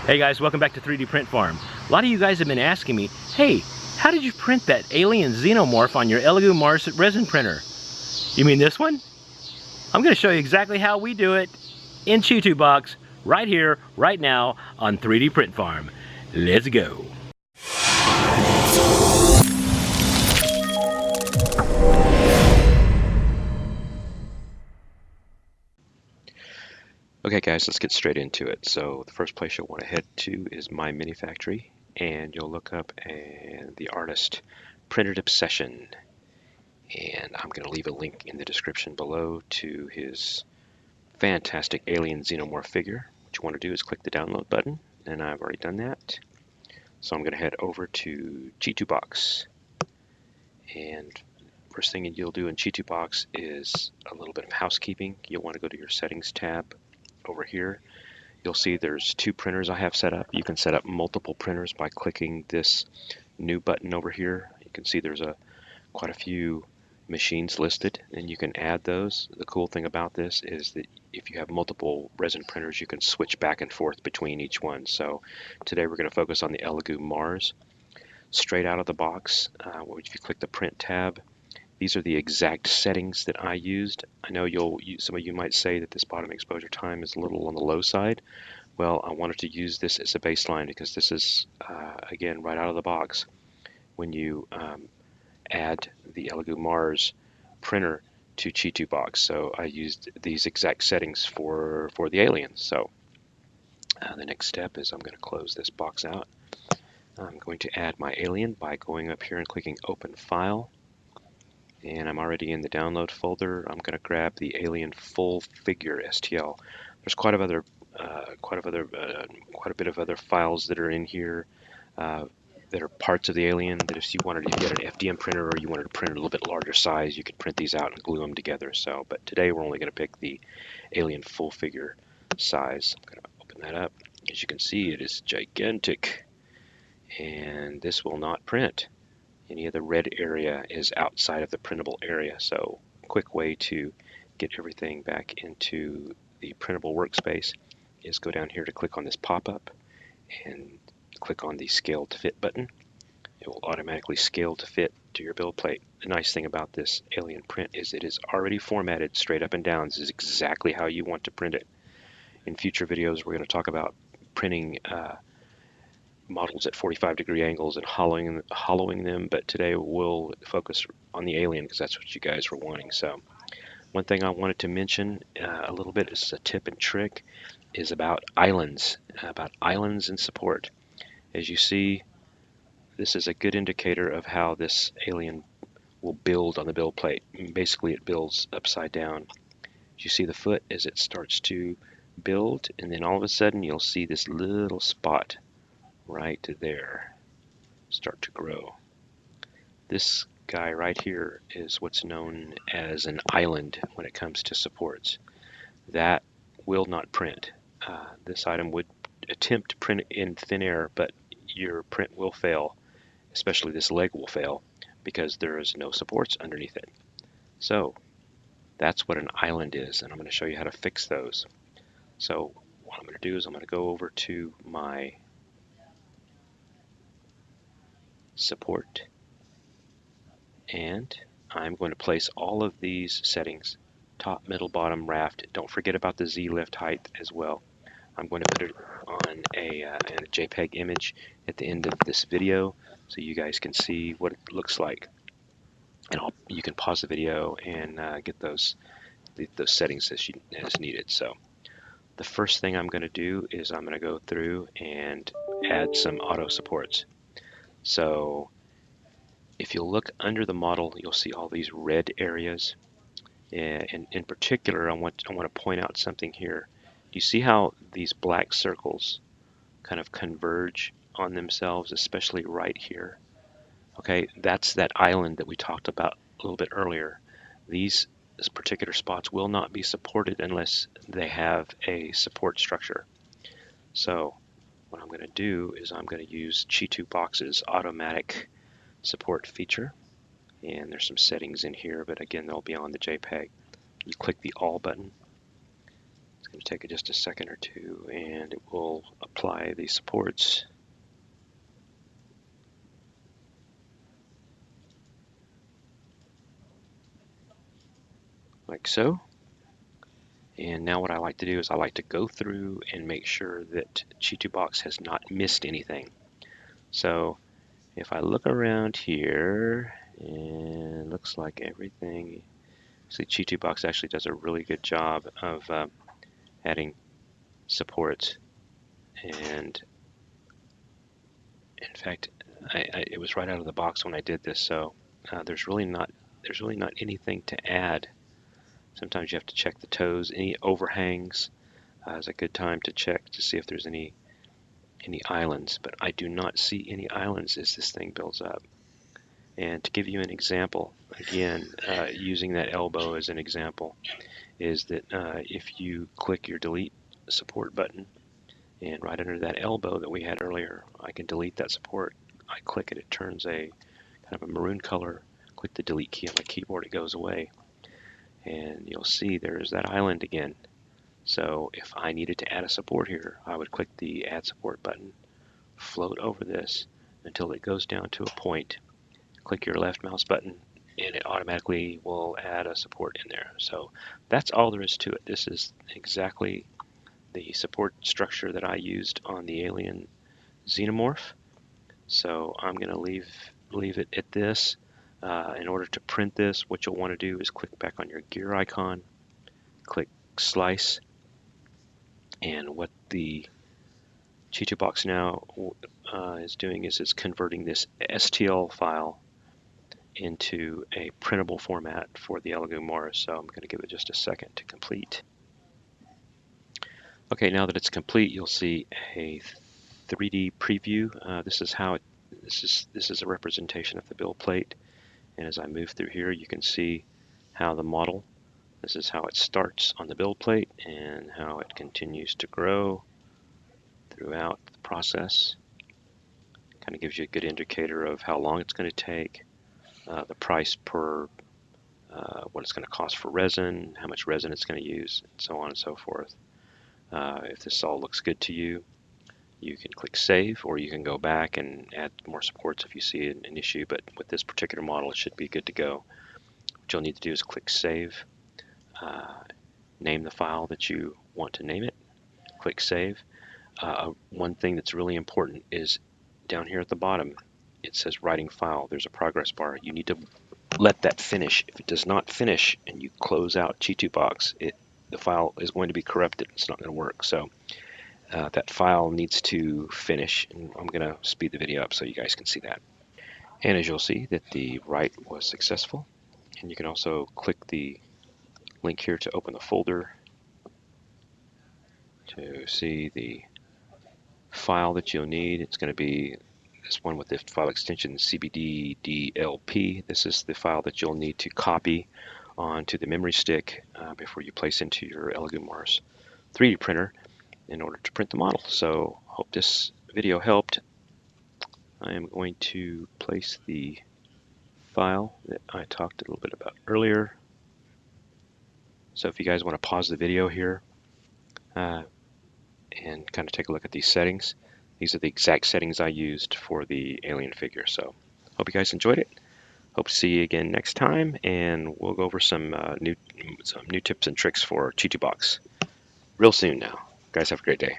Hey guys, welcome back to 3D Print Farm. A lot of you guys have been asking me, hey, how did you print that Alien Xenomorph on your Elegoo Mars Resin Printer? You mean this one? I'm going to show you exactly how we do it in Chitubox, right here, right now, on 3D Print Farm. Let's go. Okay guys, let's get straight into it. So the first place you'll want to head to is MyMiniFactory, and you'll look up the artist Printed Obsession. And I'm going to leave a link in the description below to his fantastic Alien Xenomorph figure. What you want to do is click the download button, and I've already done that. So I'm going to head over to Chitubox. And first thing you'll do in Chitubox is a little bit of housekeeping. You'll want to go to your settings tab over here. You'll see there's two printers I have set up. You can set up multiple printers by clicking this new button over here. You can see there's quite a few machines listed, and you can add those. The cool thing about this is that if you have multiple resin printers, you can switch back and forth between each one. So today we're going to focus on the Elegoo Mars. Straight out of the box, if you click the print tab, these are the exact settings that I used. I know some of you might say that this bottom exposure time is a little on the low side. Well, I wanted to use this as a baseline because this is, again, right out of the box. When you add the Elegoo Mars printer to Chitubox, so I used these exact settings for the Alien. So the next step is I'm going to close this box out. I'm going to add my Alien by going up here and clicking Open File. And I'm already in the download folder. I'm going to grab the Alien Full Figure STL. There's quite a bit of other files that are in here that are parts of the Alien. That if you wanted to get an FDM printer or you wanted to print a little bit larger size, you could print these out and glue them together. So, but today we're only going to pick the Alien Full Figure size. I'm going to open that up. As you can see, it is gigantic, and this will not print. Any of the red area is outside of the printable area. So a quick way to get everything back into the printable workspace is go down here to click on this pop-up and click on the Scale to Fit button. It will automatically scale to fit to your build plate. The nice thing about this Alien print is it is already formatted straight up and down. This is exactly how you want to print it. In future videos, we're going to talk about printing models at 45-degree angles and hollowing them, but today we'll focus on the Alien because that's what you guys were wanting. So one thing I wanted to mention a little bit as a tip and trick is about islands and support. As you see, this is a good indicator of how this Alien will build on the build plate. Basically, it builds upside down. You see the foot as it starts to build, and then all of a sudden you'll see this little spot right there start to grow. This guy right here is what's known as an island when it comes to supports. That will not print. This item would attempt to print in thin air, but your print will fail, especially this leg will fail because there is no supports underneath it. So that's what an island is, and I'm going to show you how to fix those. So what I'm going to do is I'm going to go over to my support, and I'm going to place all of these settings, top, middle, bottom, raft. Don't forget about the Z lift height as well. I'm going to put it on a JPEG image at the end of this video so you guys can see what it looks like. And you can pause the video and get those settings as needed. So the first thing I'm going to do is I'm going to go through and add some auto supports. So if you'll look under the model, you'll see all these red areas. And in particular, I want to point out something here. Do you see how these black circles kind of converge on themselves, especially right here? Okay, that's that island that we talked about a little bit earlier. These particular spots will not be supported unless they have a support structure. So what I'm going to do is I'm going to use Chitubox's automatic support feature, and there's some settings in here, but again they'll be on the JPEG. You click the All button, It's going to take just a second or two, and it will apply the supports. Like so. And now what I like to do is I like to go through and make sure that Chitubox has not missed anything. So if I look around here, and looks like everything, see, Chitubox actually does a really good job of adding supports. And in fact, it was right out of the box when I did this, so there's really not anything to add. Sometimes you have to check the toes. Any overhangs is a good time to check to see if there's any islands, but I do not see any islands as this thing builds up. And to give you an example, again, using that elbow as an example, is that if you click your delete support button, and right under that elbow that we had earlier, I can delete that support. I click it, it turns a kind of a maroon color. Click the delete key on my keyboard, it goes away. And you'll see there's that island again. So if I needed to add a support here, I would click the add support button, float over this until it goes down to a point, click your left mouse button, and it automatically will add a support in there. So that's all there is to it. This is exactly the support structure that I used on the Alien Xenomorph. So I'm going to leave it at this. In order to print this, what you'll want to do is click back on your gear icon, click slice, and what the Chitubox now is doing is it's converting this STL file into a printable format for the Elegoo Mars. So I'm going to give it just a second to complete. Okay, now that it's complete, you'll see a 3D preview. This is a representation of the build plate. And as I move through here, you can see how the model, this is how it starts on the build plate and how it continues to grow throughout the process. Kind of gives you a good indicator of how long it's going to take, the price per, what it's going to cost for resin, how much resin it's going to use, and so on and so forth. If this all looks good to you, you can click save, or you can go back and add more supports if you see an issue, but with this particular model it should be good to go. What you'll need to do is click save, name the file that you want to name it, click save. One thing that's really important is down here at the bottom it says writing file. There's a progress bar. You need to let that finish. If it does not finish and you close out Chitubox, the file is going to be corrupted. It's not going to work. So that file needs to finish, and I'm going to speed the video up so you guys can see that. And as you'll see, that the write was successful, and you can also click the link here to open the folder to see the file that you'll need. It's going to be this one with the file extension cbddlp. This is the file that you'll need to copy onto the memory stick before you place into your Elegoo Mars 3D printer in order to print the model. So hope this video helped. I am going to place the file that I talked a little bit about earlier. So if you guys want to pause the video here and kind of take a look at these settings, these are the exact settings I used for the alien figure. So hope you guys enjoyed it. Hope to see you again next time, and we'll go over some new tips and tricks for Chitubox real soon now. Guys, have a great day.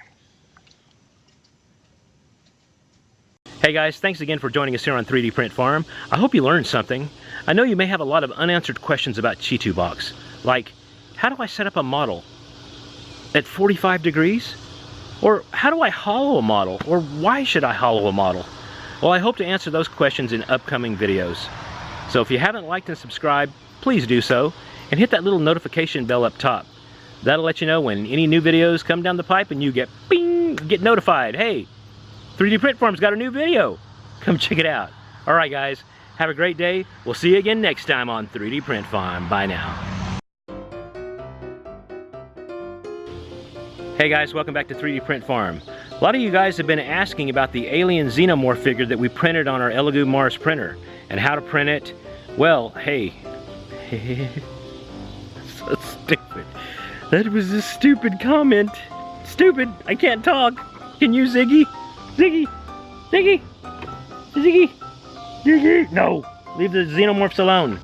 Hey guys, thanks again for joining us here on 3D Print Farm. I hope you learned something. I know you may have a lot of unanswered questions about Chitubox, like how do I set up a model at 45 degrees? Or how do I hollow a model? Or why should I hollow a model? Well, I hope to answer those questions in upcoming videos. So if you haven't liked and subscribed, please do so, and hit that little notification bell up top. That'll let you know when any new videos come down the pipe and you get bing, get notified. Hey, 3D Print Farm's got a new video. Come check it out. All right, guys, have a great day. We'll see you again next time on 3D Print Farm. Bye now. Hey guys, welcome back to 3D Print Farm. A lot of you guys have been asking about the Alien Xenomorph figure that we printed on our Elegoo Mars printer and how to print it. Well, hey, so stupid. That was a stupid comment. Stupid. I can't talk. Can you, Ziggy? Ziggy. Ziggy. Ziggy. Ziggy. No. Leave the xenomorphs alone.